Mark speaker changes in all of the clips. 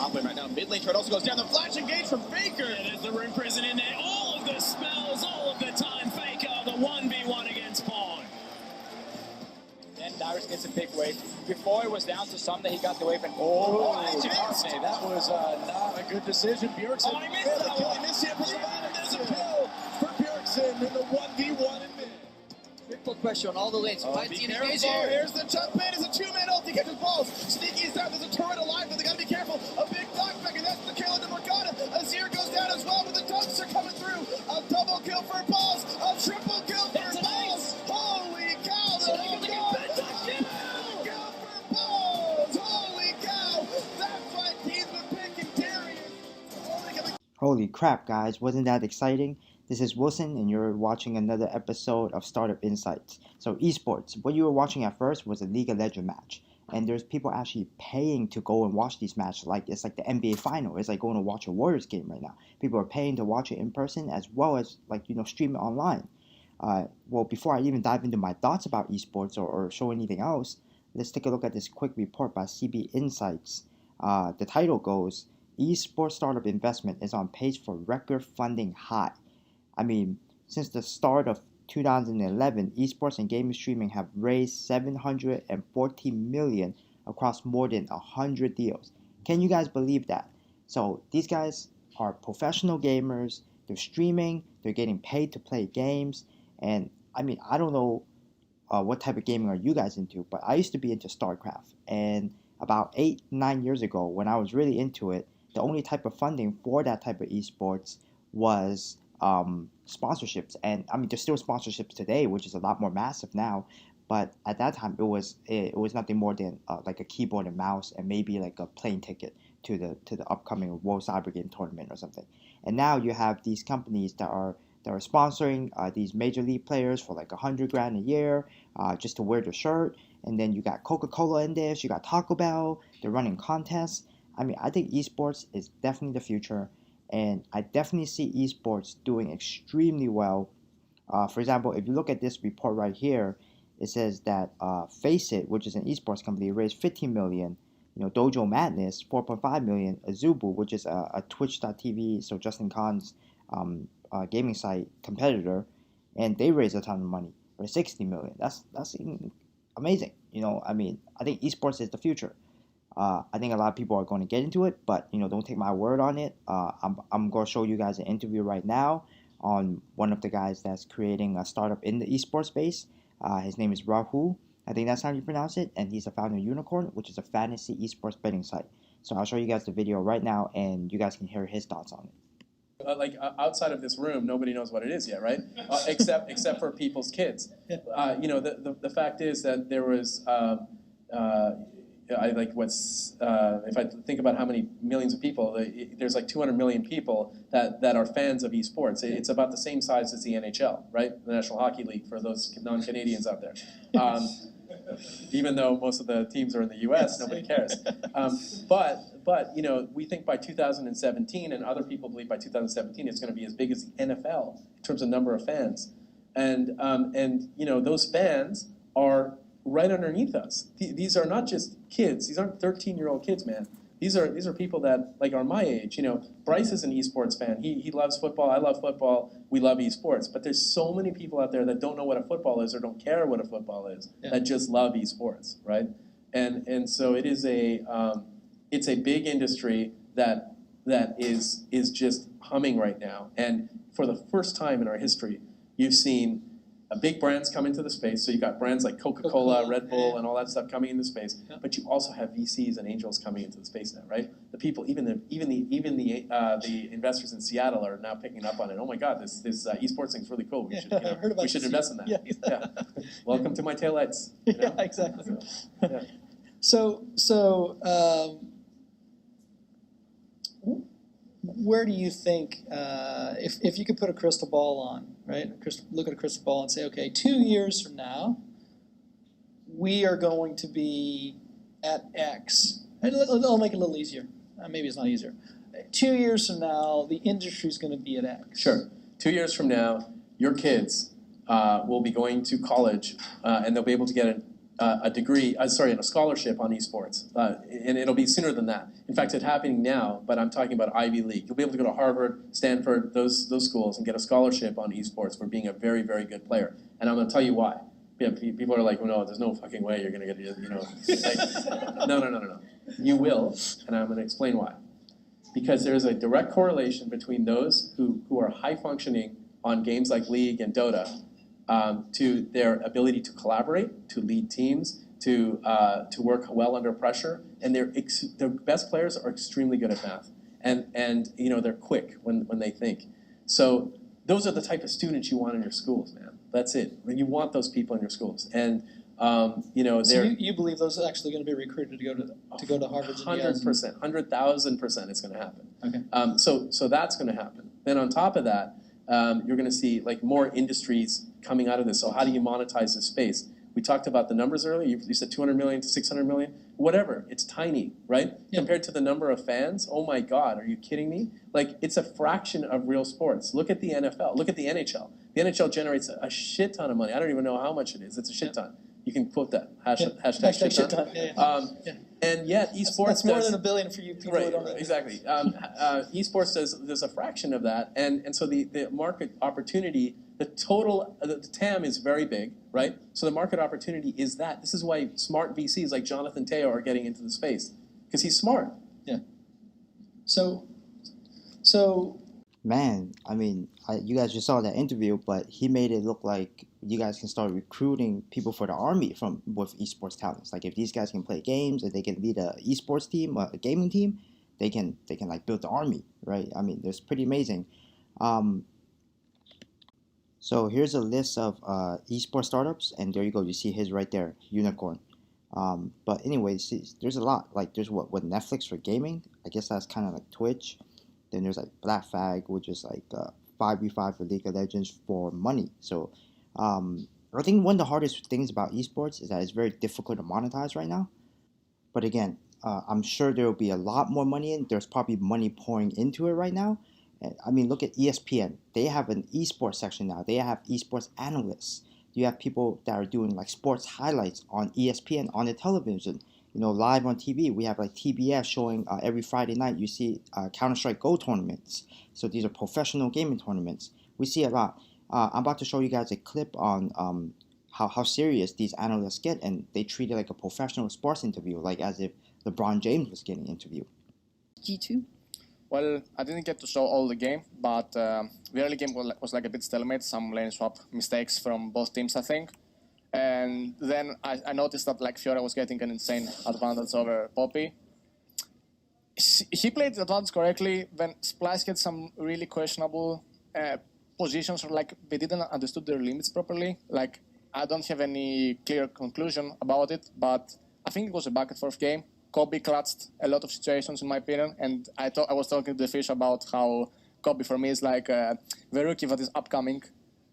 Speaker 1: top lane right now. Mid lane turret also goes down. The flash engage from Faker.
Speaker 2: Yeah, there's the Rune Prison in there. All of the spells, all of the time. Faker, the 1v1 against Pawn.
Speaker 3: Then Dyrus gets a big wave. Before it was down to some that he got the wave and
Speaker 4: that was not a good decision. Bjergsen.
Speaker 1: Oh, he missed that one. He missed it from the bottom. There's a kill for Bjergsen in the 1v1 in mid.
Speaker 3: triple pressure on all the lanes.
Speaker 1: Be careful. Here's the jump in. It's a two-man ult. He catches balls. Sneaky's down. There's a turret alive, but they gotta be careful. A big knockback, and that's the kill into Morgana. Azir goes down as well with the dumpster coming through. A double kill for balls. A triple kill for balls. Holy cow. The whole kill for balls. Holy cow. That's why he's been picking Darius.
Speaker 5: Holy crap, guys. Wasn't that exciting? This is Wilson, and you're watching another episode of Startup Insights. So, esports. What you were watching at first was a League of Legends match. And there's people actually paying to go and watch these matches. Like it's like the NBA final. It's like going to watch a Warriors game right now. People are paying to watch it in person as well as stream it online. Well, before I even dive into my thoughts about esports or show anything else, let's take a look at this quick report by StartupInsights. The title goes, Esports Startup Investment is on pace for record funding high. I mean, since the start of 2011, esports and gaming streaming have raised $714 million across more than 100 deals. Can you guys believe that? So these guys are professional gamers. They're streaming. They're getting paid to play games. And I mean, I don't know what type of gaming are you guys into, but I used to be into StarCraft. And about 8-9 years ago, when I was really into it, the only type of funding for that type of esports was sponsorships. And I mean, there's still sponsorships today, which is a lot more massive now, but at that time it was nothing more than like a keyboard and mouse and maybe like a plane ticket to the upcoming World Cyber Game tournament or something. And now you have these companies that are sponsoring these major league players for like $100,000 a year just to wear the shirt. And then you got Coca-Cola in this, you got Taco Bell, they're running contests. I mean, I think esports is definitely the future. And I definitely see esports doing extremely well. For example, if you look at this report right here, it says that Faceit, which is an esports company, raised $15 million. Dojo Madness, $4.5 million. Azubu, which is a Twitch.tv, so Justin Khan's gaming site competitor, and they raised a ton of money for $60 million. That's amazing. I mean, I think esports is the future. I think a lot of people are going to get into it, but don't take my word on it. I'm going to show you guys an interview right now on one of the guys that's creating a startup in the esports space. His name is Rahul. I think that's how you pronounce it, and he's the founder of Unicorn, which is a fantasy esports betting site. So I'll show you guys the video right now, and you guys can hear his thoughts on it.
Speaker 6: Outside of this room, nobody knows what it is yet, right? Except for people's kids. The fact is that there was. If I think about how many millions of people, there's like 200 million people that are fans of esports. It's about the same size as the NHL, right? The National Hockey League for those non-Canadians out there. Even though most of the teams are in the U.S., nobody cares. But we think by 2017, and other people believe by 2017, it's going to be as big as the NFL in terms of number of fans, and those fans are right underneath us. These are not just kids. These aren't 13-year-old kids, man. These are people that are my age. Bryce is an esports fan. He loves football. I love football. We love esports. But there's so many people out there that don't know what a football is or don't care what a football is, that just love esports, right? And so it is it's a big industry that is just humming right now. And for the first time in our history, you've seen big brands come into the space. So you got brands like Coca-Cola, Red Bull, and all that stuff coming into space. But you also have VCs and angels coming into the space now, right? The people, even the investors in Seattle are now picking up on it. Oh my God, this esports thing's really cool. We should invest in that. Yeah. Welcome to my taillights.
Speaker 7: Yeah, exactly. So where do you think, if you could put a crystal ball on, right? Look at a crystal ball and say, okay, 2 years from now, we are going to be at X. And I'll make it a little easier. Maybe it's not easier. 2 years from now, the industry's going to be at X.
Speaker 6: Sure. 2 years from now, your kids will be going to college, and they'll be able to get a degree, a scholarship on esports, and it'll be sooner than that. In fact, it's happening now, but I'm talking about Ivy League. You'll be able to go to Harvard, Stanford, those schools, and get a scholarship on esports for being a very, very good player. And I'm going to tell you why. Yeah, people are like, well, no, there's no fucking way you're going to get, like, no. You will, and I'm going to explain why. Because there's a direct correlation between those who are high functioning on games like League and Dota to their ability to collaborate, to lead teams, to work well under pressure, and their best players are extremely good at math, and they're quick when they think. So those are the type of students you want in your schools, man. That's it. You want those people in your schools, and
Speaker 7: So you believe those are actually going to be recruited to go to Harvard?
Speaker 6: 100%, 100,000% it's going to happen.
Speaker 7: Okay.
Speaker 6: So that's going to happen. Then on top of that, you're going to see like more industries coming out of this. So how do you monetize this space? We talked about the numbers earlier. You said 200 million to 600 million. Whatever. It's tiny, right?
Speaker 7: Yeah.
Speaker 6: Compared to the number of fans. Oh my God, are you kidding me? Like, it's a fraction of real sports. Look at the NFL. Look at the NHL. The NHL generates a shit ton of money. I don't even know how much it is. It's a shit ton. You can quote that. Hashtag shit ton.
Speaker 7: Yeah.
Speaker 6: And yet, esports
Speaker 7: that's more
Speaker 6: does,
Speaker 7: than $1 billion for you people
Speaker 6: right,
Speaker 7: who don't know.
Speaker 6: exactly. Esports does a fraction of that, and so the market opportunity, the TAM is very big, right? So the market opportunity is that. This is why smart VCs like Jonathan Teo are getting into the space, because he's smart.
Speaker 7: Yeah. So.
Speaker 5: Man, I mean, you guys just saw that interview, but he made it look like you guys can start recruiting people for the army with esports talents. Like if these guys can play games, if they can lead a esports team, a gaming team, they can like build the army, right? I mean, it's pretty amazing. So here's a list of esports startups, and there you go. You see his right there, unicorn. But anyways, there's a lot. Like there's what Netflix for gaming. I guess that's kind of like Twitch. Then there's like Black Flag, which is like 5v5 for League of Legends for money. So I think one of the hardest things about esports is that it's very difficult to monetize right now. But again, I'm sure there will be a lot more money in. There's probably money pouring into it right now. I mean, look at ESPN. They have an esports section now. They have esports analysts. You have people that are doing like sports highlights on ESPN on the television. Live on TV. We have like TBS showing every Friday night. You see Counter-Strike Go tournaments. So these are professional gaming tournaments. We see a lot. I'm about to show you guys a clip on how serious these analysts get, and they treat it like a professional sports interview, like as if LeBron James was getting interviewed.
Speaker 8: G2?
Speaker 9: Well, I didn't get to show all the game, but the early game was like a bit stalemate. Some lane swap mistakes from both teams, I think. And then I noticed that like Fiora was getting an insane advantage over Poppy. He played the advantage correctly. Then Splice had some really questionable positions, or like they didn't understood their limits properly. Like I don't have any clear conclusion about it, but I think it was a back and forth game. Kobe clutched a lot of situations, in my opinion, and I was talking to the fish about how Kobe for me is like the rookie that is upcoming.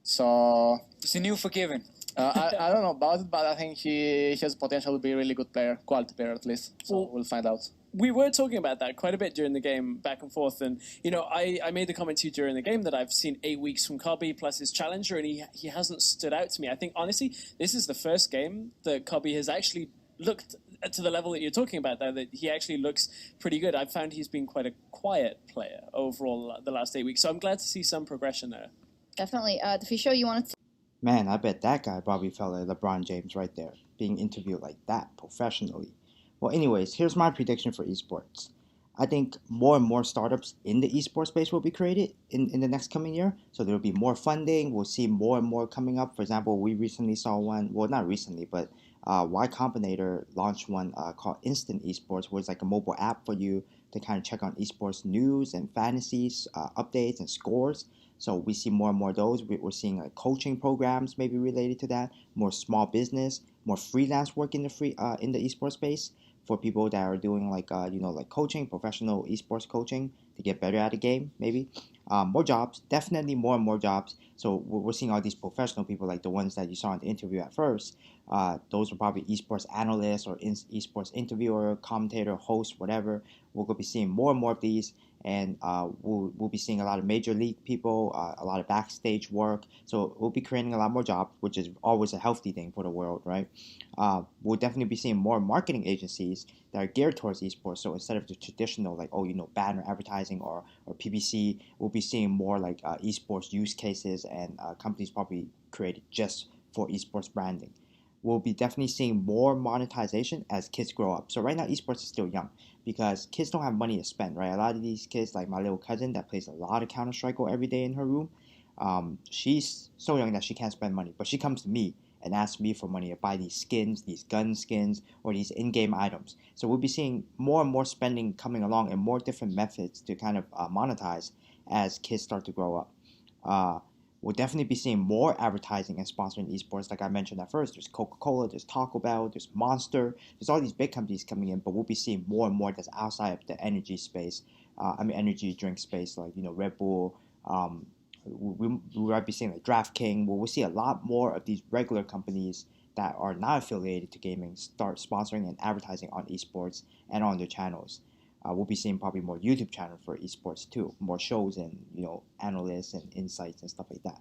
Speaker 9: So
Speaker 8: It's a new forgiven.
Speaker 9: I don't know about it, but I think he has potential to be a really good player, quality player at least. So we'll find out.
Speaker 2: We were talking about that quite a bit during the game, back and forth, and I made the comment to you during the game that I've seen 8 weeks from Kobe plus his challenger, and he hasn't stood out to me. I think honestly, this is the first game that Kobe has actually looked to the level that you're talking about there, that he actually looks pretty good. I've found he's been quite a quiet player overall the last 8 weeks, so I'm glad to see some progression there.
Speaker 8: Definitely. The Fisho, you wanted to...
Speaker 5: Man, I bet that guy probably felt like LeBron James right there, being interviewed like that professionally. Well, anyways, here's my prediction for esports. I think more and more startups in the esports space will be created in the next coming year. So there will be more funding. We'll see more and more coming up. For example, we recently saw one, well, not recently, but Y Combinator launched one called Instant Esports, where it's like a mobile app for you to kind of check on esports news and fantasies, updates and scores. So we see more and more of those. We're seeing like coaching programs maybe related to that, more small business, more freelance work in the esports space for people that are doing like like coaching, professional esports coaching to get better at the game. Maybe more jobs, definitely more and more jobs. So we're seeing all these professional people like the ones that you saw in the interview at first. Those are probably esports analysts or esports interviewer, commentator, host, whatever. We're going to be seeing more and more of these. and we'll be seeing a lot of major league people, a lot of backstage work. So we'll be creating a lot more jobs, which is always a healthy thing for the world, right? We'll definitely be seeing more marketing agencies that are geared towards esports. So instead of the traditional banner advertising or PPC, we'll be seeing more like esports use cases and companies probably created just for esports branding. We'll be definitely seeing more monetization as kids grow up. So right now, esports is still young because kids don't have money to spend, right? A lot of these kids, like my little cousin that plays a lot of Counter-Strike every day in her room, she's so young that she can't spend money. But she comes to me and asks me for money to buy these skins, these gun skins, or these in-game items. So we'll be seeing more and more spending coming along and more different methods to kind of monetize as kids start to grow up. We'll definitely be seeing more advertising and sponsoring esports. Like I mentioned at first, there's Coca-Cola, there's Taco Bell, there's Monster, there's all these big companies coming in, but we'll be seeing more and more that's outside of the energy space. Energy drink space, like Red Bull. We might be seeing like DraftKings. We'll see a lot more of these regular companies that are not affiliated to gaming start sponsoring and advertising on esports and on their channels. We'll be seeing probably more YouTube channels for esports too, more shows and analysts and insights and stuff like that.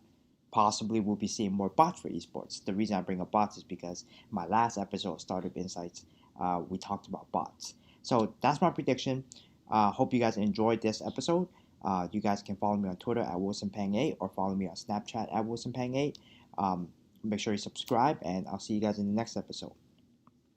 Speaker 5: Possibly we'll be seeing more bots for esports. The reason I bring up bots is because my last episode of Startup Insights, we talked about bots. So that's my prediction. Hope you guys enjoyed this episode. You guys can follow me on Twitter at WilsonPang8 or follow me on Snapchat at WilsonPang8. Make sure you subscribe, and I'll see you guys in the next episode.